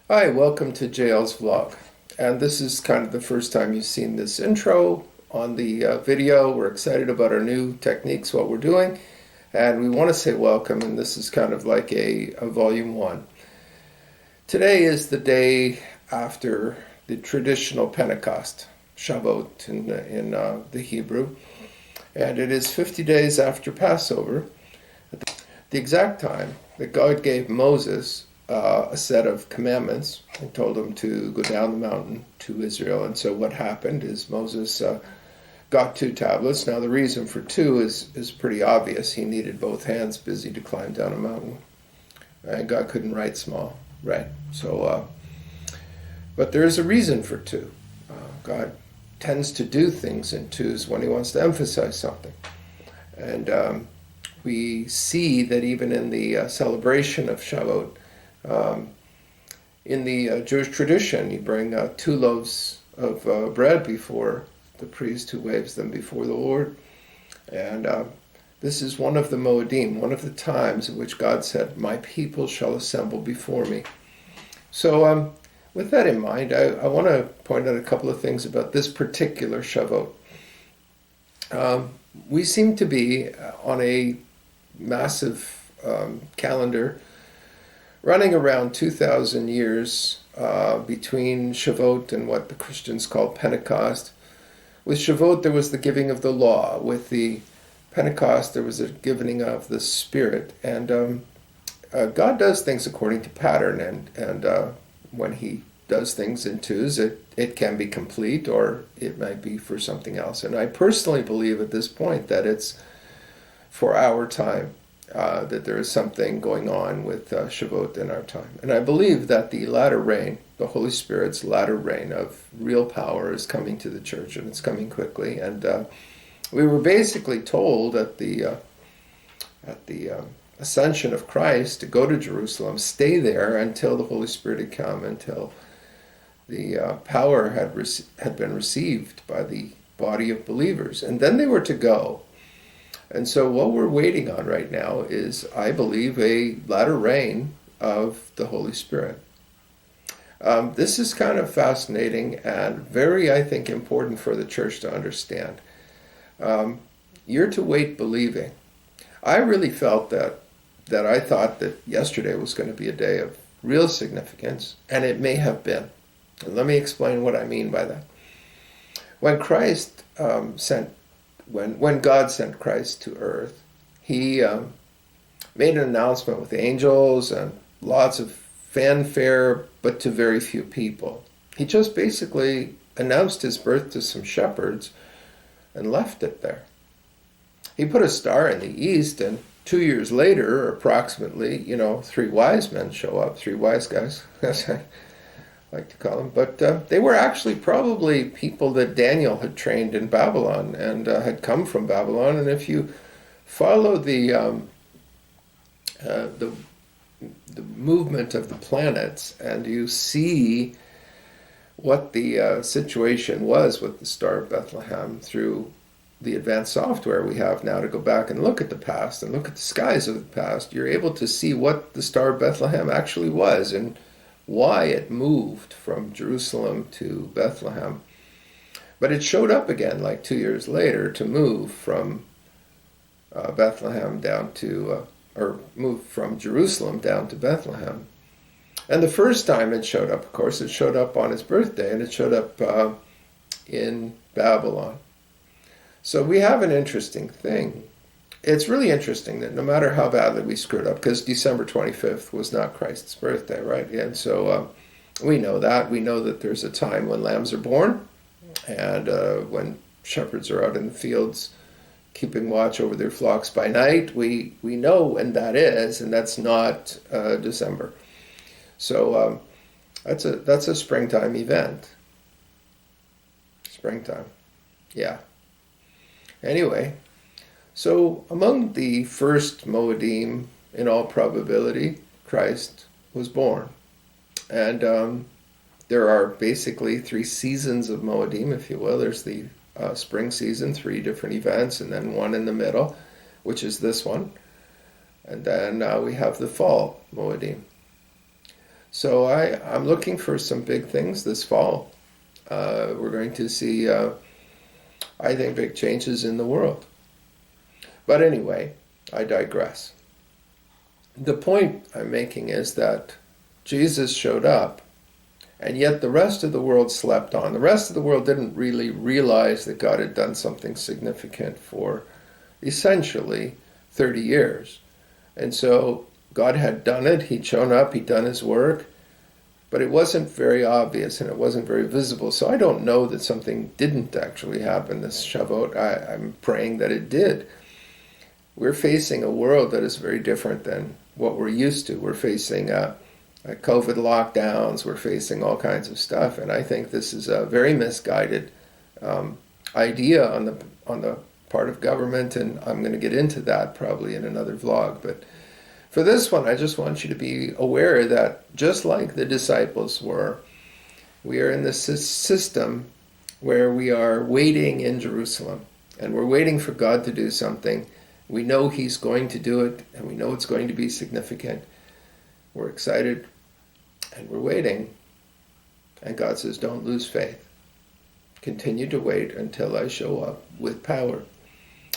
Hi, welcome to Jael's vlog. And this is kind of the first time you've seen this intro on the video. We're excited about our new techniques, what we're doing, and we want to say welcome, and this is kind of like a volume one. Today is the day after the traditional Pentecost, Shavuot in the Hebrew, and it is 50 days after Passover, at the exact time that God gave Moses a set of commandments and told him to go down the mountain to Israel. And so what happened is Moses got two tablets. Now the reason for two is pretty obvious. He needed both hands busy to climb down a mountain. And God couldn't write small, right? So, but there is a reason for two. God tends to do things in twos when he wants to emphasize something. And we see that even in the celebration of Shavuot, in the Jewish tradition, you bring two loaves of bread before the priest who waves them before the Lord. And this is one of the Moedim, one of the times in which God said, "My people shall assemble before me." So with that in mind, I want to point out a couple of things about this particular Shavuot. We seem to be on a massive calendar running around 2,000 years between Shavuot and what the Christians call Pentecost. With Shavuot, there was the giving of the law. With the Pentecost, there was a giving of the Spirit. And God does things according to pattern, and when he does things in twos, it can be complete or it might be for something else. And I personally believe at this point that it's for our time. That there is something going on with Shavuot in our time. And I believe that the latter rain, the Holy Spirit's latter rain of real power is coming to the church, and it's coming quickly. And we were basically told at the ascension of Christ to go to Jerusalem, stay there until the Holy Spirit had come, until the power had been received by the body of believers. And then they were to go. And so what we're waiting on right now is, I believe, a latter rain of the Holy Spirit. This is kind of fascinating and very, I think, important for the church to understand. You're to wait believing. I really felt that I thought that yesterday was going to be a day of real significance, and it may have been. And let me explain what I mean by that. When Christ When God sent Christ to earth, he made an announcement with angels and lots of fanfare, but to very few people. He just basically announced his birth to some shepherds and left it there. He put a star in the east, and 2 years later, approximately, three wise men show up, three wise guys, as I like to call them, but they were actually probably people that Daniel had trained in Babylon and had come from Babylon. And if you follow the movement of the planets and you see what the situation was with the Star of Bethlehem through the advanced software we have now to go back and look at the past and look at the skies of the past, you're able to see what the Star of Bethlehem actually was and why it moved from Jerusalem to Bethlehem. But it showed up again like 2 years later to move from Bethlehem down to, or move from Jerusalem down to Bethlehem. And the first time it showed up, of course, it showed up on his birthday, and it showed up in Babylon. So we have an interesting thing. It's really interesting that no matter how badly we screwed up, because December 25th was not Christ's birthday, right? And so we know that. We know that there's a time when lambs are born and when shepherds are out in the fields keeping watch over their flocks by night. We know when that is, and that's not December. So that's a springtime event. Springtime. Yeah. Anyway. So among the first Moedim, in all probability, Christ was born. And there are basically 3 seasons of Moedim, if you will. There's the spring season, 3 different events, and then one in the middle, which is this one. And then we have the fall Moedim. So I'm looking for some big things this fall. We're going to see, I think, big changes in the world. But anyway, I digress. The point I'm making is that Jesus showed up, and yet the rest of the world slept on. The rest of the world didn't really realize that God had done something significant for essentially 30 years. And so God had done it, he'd shown up, he'd done his work, but it wasn't very obvious and it wasn't very visible. So I don't know that something didn't actually happen this Shavuot. I'm praying that it did. We're facing a world that is very different than what we're used to. We're facing COVID lockdowns, we're facing all kinds of stuff, and I think this is a very misguided idea on the part of government, and I'm going to get into that probably in another vlog. But for this one, I just want you to be aware that just like the disciples were, we are in this system where we are waiting in Jerusalem, and we're waiting for God to do something. We know he's going to do it, and we know it's going to be significant. We're excited, and we're waiting. And God says, don't lose faith. Continue to wait until I show up with power.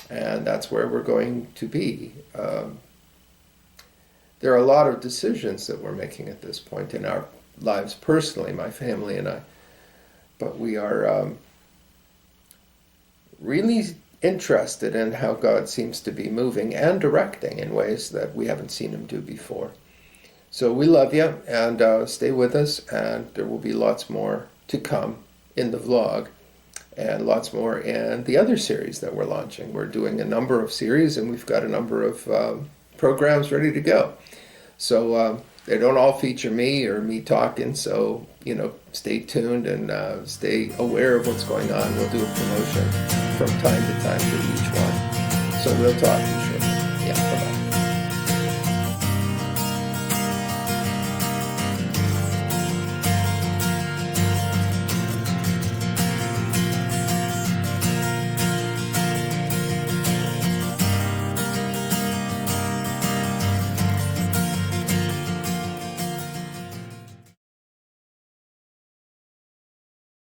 And that's where we're going to be. There are a lot of decisions that we're making at this point in our lives personally, my family and I. But we are really interested in how God seems to be moving and directing in ways that we haven't seen him do before. So we love you, and stay with us, and there will be lots more to come in the vlog, and lots more in the other series that we're launching. We're doing a number of series, and we've got a number of programs ready to go. So they don't all feature me or me talking, so stay tuned and stay aware of what's going on. We'll do a promotion from time to time for each one. So we'll talk to you shortly. Yeah, bye-bye.